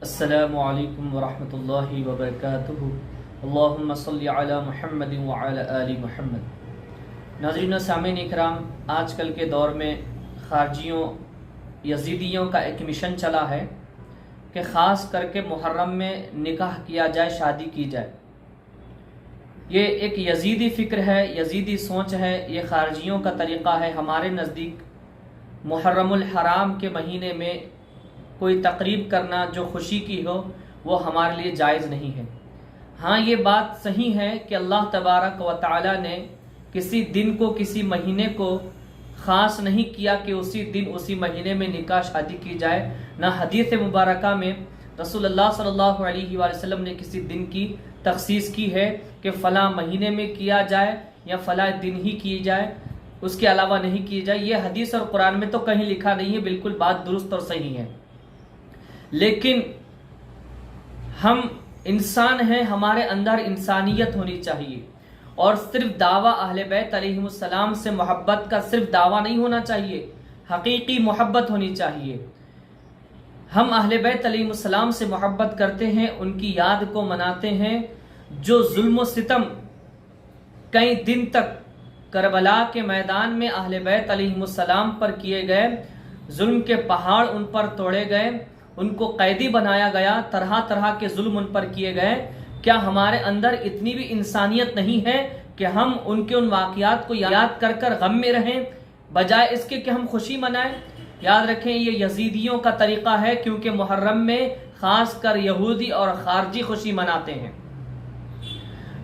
السلام علیکم ورحمۃ اللہ وبرکاتہ۔ اللہم صلی علی محمد وعلی آل محمد۔ ناظرین و سامعین اکرام، آج کل کے دور میں خارجیوں یزیدیوں کا ایک مشن چلا ہے کہ خاص کر کے محرم میں نکاح کیا جائے، شادی کی جائے۔ یہ ایک یزیدی فکر ہے، یزیدی سوچ ہے، یہ خارجیوں کا طریقہ ہے۔ ہمارے نزدیک محرم الحرام کے مہینے میں کوئی تقریب کرنا جو خوشی کی ہو وہ ہمارے لیے جائز نہیں ہے۔ ہاں، یہ بات صحیح ہے کہ اللہ تبارک و تعالی نے کسی دن کو، کسی مہینے کو خاص نہیں کیا کہ اسی دن اسی مہینے میں نکاح شادی کی جائے۔ نہ حدیث مبارکہ میں رسول اللہ صلی اللہ علیہ وآلہ وسلم نے کسی دن کی تخصیص کی ہے کہ فلاں مہینے میں کیا جائے یا فلاں دن ہی کی جائے، اس کے علاوہ نہیں کی جائے۔ یہ حدیث اور قرآن میں تو کہیں لکھا نہیں ہے، بالکل بات درست اور صحیح ہے۔ لیکن ہم انسان ہیں، ہمارے اندر انسانیت ہونی چاہیے، اور صرف دعویٰ اہل بیت علیہم السلام سے محبت کا صرف دعویٰ نہیں ہونا چاہیے، حقیقی محبت ہونی چاہیے۔ ہم اہل بیت علیہم السلام سے محبت کرتے ہیں، ان کی یاد کو مناتے ہیں۔ جو ظلم و ستم کئی دن تک کربلا کے میدان میں اہل بیت علیہم السلام پر کیے گئے، ظلم کے پہاڑ ان پر توڑے گئے، ان کو قیدی بنایا گیا، طرح طرح کے ظلم ان پر کیے گئے، کیا ہمارے اندر اتنی بھی انسانیت نہیں ہے کہ ہم ان کے ان واقعات کو یاد کر کر غم میں رہیں بجائے اس کے کہ ہم خوشی منائیں؟ یاد رکھیں، یہ یزیدیوں کا طریقہ ہے، کیونکہ محرم میں خاص کر یہودی اور خارجی خوشی مناتے ہیں۔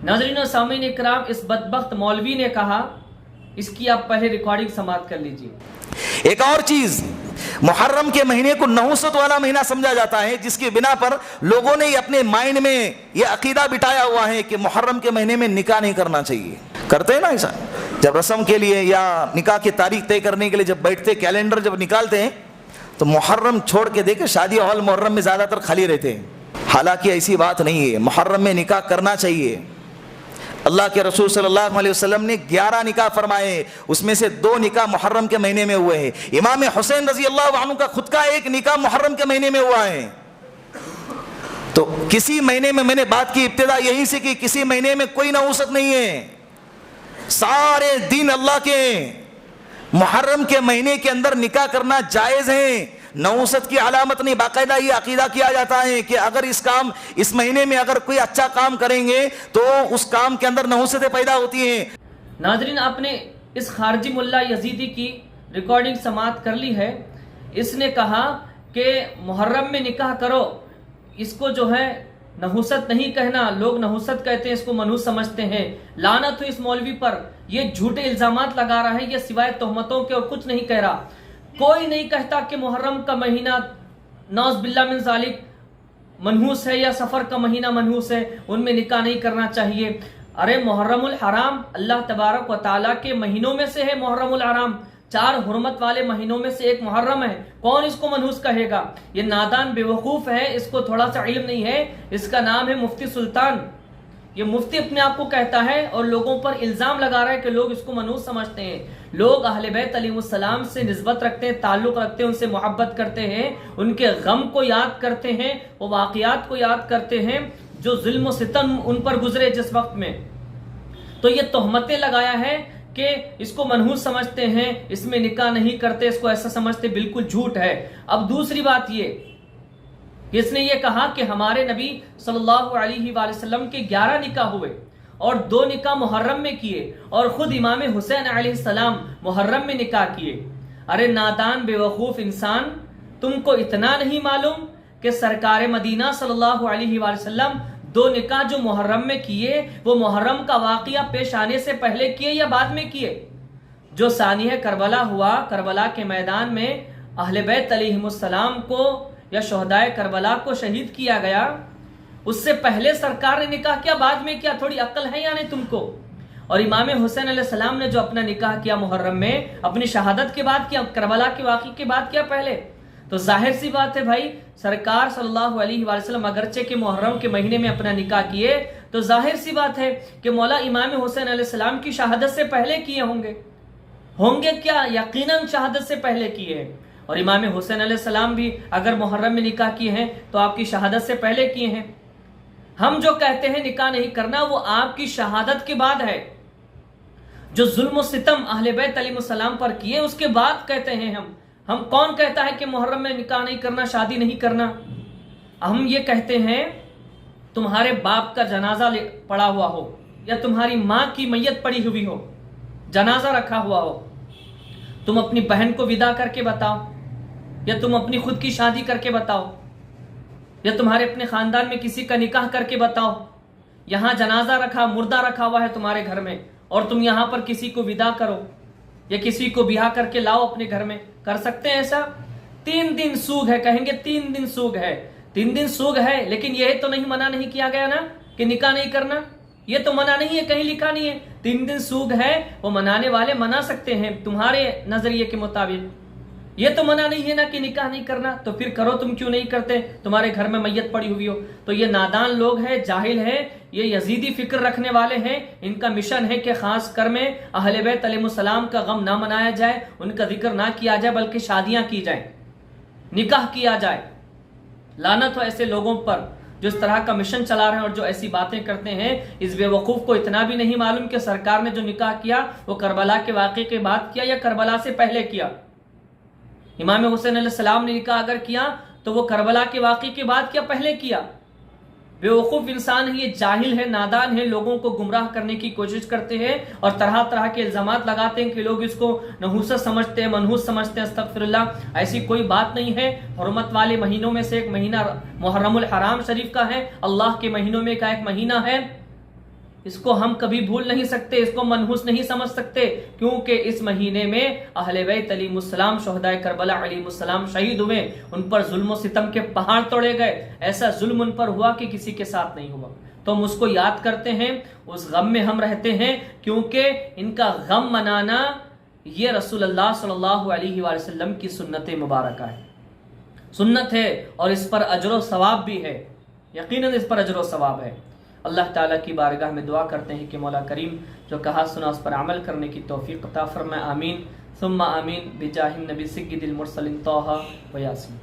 ناظرین و سامعین اکرام، اس بدبخت مولوی نے کہا، اس کی آپ پہلے ریکارڈنگ سماعت کر لیجیے۔ ایک اور چیز، محرم کے مہینے کو نحوست والا مہینہ سمجھا جاتا ہے، جس کی بنا پر لوگوں نے اپنے مائنڈ میں یہ عقیدہ بٹھایا ہوا ہے کہ محرم کے مہینے میں نکاح نہیں کرنا چاہیے۔ کرتے ہیں نا ایسا، جب رسم کے لیے یا نکاح کی تاریخ طے کرنے کے لیے جب بیٹھتے، کیلنڈر جب نکالتے ہیں تو محرم چھوڑ کے دیکھیں شادی ہال محرم میں زیادہ تر خالی رہتے ہیں۔ حالانکہ ایسی بات نہیں ہے، محرم میں نکاح کرنا چاہیے۔ اللہ کے رسول صلی اللہ علیہ وسلم نے 11 نکاح فرمائے، اس میں سے 2 نکاح محرم کے مہینے میں ہوئے ہیں۔ امام حسین رضی اللہ عنہ کا خود کا ایک نکاح محرم کے مہینے میں ہوا ہے۔ تو کسی مہینے میں نے بات کی ابتدا یہی سے کہ کسی مہینے میں کوئی نحوست نہیں ہے، سارے دن اللہ کے محرم کے مہینے کے اندر نکاح کرنا جائز ہے، نحوست کی علامت نہیں۔ باقاعدہ یہ عقیدہ کیا جاتا ہے کہ اگر اس مہینے میں اگر کوئی اچھا کام کریں گے تو اس کام کے اندر نحوستیں پیدا ہوتی ہیں۔ ناظرین، آپ نے اس خارجی ملا یزیدی کی ریکارڈنگ سماعت کر لی ہے۔ اس نے کہا کہ محرم میں نکاح کرو، اس کو جو ہے نحوست نہیں کہنا، لوگ نحوست کہتے ہیں، اس کو منحوس سمجھتے ہیں۔ لعنت ہو اس مولوی پر، یہ جھوٹے الزامات لگا رہا ہے، یہ سوائے تہمتوں کے اور کچھ نہیں کہہ رہا۔ کوئی نہیں کہتا کہ محرم کا مہینہ نعوذ باللہ من ذالک منحوس ہے یا سفر کا مہینہ منحوس ہے، ان میں نکاح نہیں کرنا چاہیے۔ ارے محرم الحرام اللہ تبارک و تعالیٰ کے مہینوں میں سے ہے۔ محرم الحرام 4 حرمت والے مہینوں میں سے ایک محرم ہے، کون اس کو منحوس کہے گا؟ یہ نادان بے وقوف ہے، اس کو تھوڑا سا علم نہیں ہے۔ اس کا نام ہے مفتی سلطان، یہ مفتی اپنے آپ کو کہتا ہے اور لوگوں پر الزام لگا رہا ہے کہ لوگ اس کو منحوس سمجھتے ہیں۔ لوگ اہل بیت علیہ السلام سے نسبت رکھتے ہیں، تعلق رکھتے ہیں، ان سے محبت کرتے ہیں، ان کے غم کو یاد کرتے ہیں، وہ واقعات کو یاد کرتے ہیں جو ظلم و ستم ان پر گزرے جس وقت میں۔ تو یہ تہمتیں لگایا ہے کہ اس کو منحوس سمجھتے ہیں، اس میں نکاح نہیں کرتے، اس کو ایسا سمجھتے، بالکل جھوٹ ہے۔ اب دوسری بات یہ، اس نے یہ کہا کہ ہمارے نبی صلی اللہ علیہ وآلہ وسلم کے 11 نکاح ہوئے اور 2 نکاح محرم میں کیے، اور خود امام حسین علیہ السلام محرم میں نکاح کیے۔ ارے نادان بے وقوف انسان، تم کو اتنا نہیں معلوم کہ سرکار مدینہ صلی اللہ علیہ وآلہ وسلم 2 نکاح جو محرم میں کیے وہ محرم کا واقعہ پیش آنے سے پہلے کیے یا بعد میں کیے؟ جو ثانیہ کربلا ہوا، کربلا کے میدان میں اہل بیت علیہم السلام کو یا شہدائے کربلا کو شہید کیا گیا، اس سے پہلے سرکار نے نکاح کیا، بعد میں کیا؟ تھوڑی عقل ہے یا نہیں تم کو؟ اور امام حسین علیہ السلام نے جو اپنا نکاح کیا محرم میں، اپنی شہادت کے بعد کیا، کربلا کے واقعے کے بعد کیا پہلے؟ تو ظاہر سی بات ہے بھائی، سرکار صلی اللہ علیہ وآلہ وسلم اگرچہ کہ محرم کے مہینے میں اپنا نکاح کیے، تو ظاہر سی بات ہے کہ مولا امام حسین علیہ السلام کی شہادت سے پہلے کیے ہوں گے کیا؟ یقیناً شہادت سے پہلے کیے ہیں۔ اور امام حسین علیہ السلام بھی اگر محرم میں نکاح کیے ہیں تو آپ کی شہادت سے پہلے کیے ہیں. ہم جو کہتے ہیں نکاح نہیں کرنا وہ آپ کی شہادت کے بعد ہے. جو ظلم و ستم اہل بیت علیہ السلام پر کیے اس کے بعد کہتے ہیں ہم کون کہتا ہے کہ محرم میں نکاح نہیں کرنا، شادی نہیں کرنا؟ ہم یہ کہتے ہیں تمہارے باپ کا جنازہ پڑا ہوا ہو یا تمہاری ماں کی میت پڑی ہوئی ہو، جنازہ رکھا ہوا ہو، تم اپنی بہن کو ودا کر کے بتاؤ، یا تم اپنی خود کی شادی کر کے بتاؤ، یا تمہارے اپنے خاندان میں کسی کا نکاح کر کے بتاؤ. یہاں جنازہ رکھا، مردہ رکھا ہوا ہے تمہارے گھر میں، اور تم یہاں پر کسی کو ودا کرو یا کسی کو بیاہ کر کے لاؤ اپنے گھر میں. کر سکتے ہیں ایسا؟ 3 دن سوگ ہے، کہیں گے 3 دن سوگ ہے. 3 دن سوگ ہے، لیکن یہ تو نہیں منع نہیں کیا گیا نا کہ نکاح نہیں کرنا. یہ تو منع نہیں ہے، کہیں لکھا نہیں ہے. 3 دن سوگ ہے، وہ منانے والے منا سکتے ہیں تمہارے نظریے کے مطابق. یہ تو منع نہیں ہے نا کہ نکاح نہیں کرنا، تو پھر کرو. تم کیوں نہیں کرتے؟ تمہارے گھر میں میت پڑی ہوئی ہو. تو یہ نادان لوگ ہیں، جاہل ہیں، یہ یزیدی فکر رکھنے والے ہیں. ان کا مشن ہے کہ خاص کر میں اہل بیت علیہ السلام کا غم نہ منایا جائے، ان کا ذکر نہ کیا جائے، بلکہ شادیاں کی جائیں، نکاح کیا جائے. لعنت ہو ایسے لوگوں پر جو اس طرح کا مشن چلا رہے ہیں اور جو ایسی باتیں کرتے ہیں. اس بے وقوف کو اتنا بھی نہیں معلوم کہ سرکار نے جو نکاح کیا وہ کربلا کے واقعے کے بعد کیا یا کربلا سے پہلے کیا. امام حسین علیہ السلام نے نکاح اگر کیا تو وہ کربلا کے واقعے کے بعد کیا، پہلے کیا. بے وقوف انسان ہے، یہ جاہل ہے، نادان ہے، لوگوں کو گمراہ کرنے کی کوشش کرتے ہیں اور طرح طرح کے الزامات لگاتے ہیں کہ لوگ اس کو نحوست سمجھتے ہیں، منحوس سمجھتے ہیں. استغفر اللہ، ایسی کوئی بات نہیں ہے. حرمت والے مہینوں میں سے ایک مہینہ محرم الحرام شریف کا ہے، اللہ کے مہینوں میں کا ایک مہینہ ہے. اس کو ہم کبھی بھول نہیں سکتے، اس کو منحوس نہیں سمجھ سکتے، کیونکہ اس مہینے میں اہل بیت علیہ السلام شہدائے کربلا علیہ السلام شہید ہوئے. ان پر ظلم و ستم کے پہاڑ توڑے گئے. ایسا ظلم ان پر ہوا کہ کسی کے ساتھ نہیں ہوا. تو ہم اس کو یاد کرتے ہیں، اس غم میں ہم رہتے ہیں، کیونکہ ان کا غم منانا یہ رسول اللہ صلی اللہ علیہ وآلہ وسلم کی سنت مبارکہ ہے، سنت ہے، اور اس پر اجر و ثواب بھی ہے. یقیناً اس پر اجر و ثواب ہے. اللہ تعالیٰ کی بارگاہ میں دعا کرتے ہیں کہ مولا کریم جو کہا سنا اس پر عمل کرنے کی توفیق عطا فرمائے. آمین ثم آمین بجاہ النبی سید المرسلین طٰہٰ و یاسین.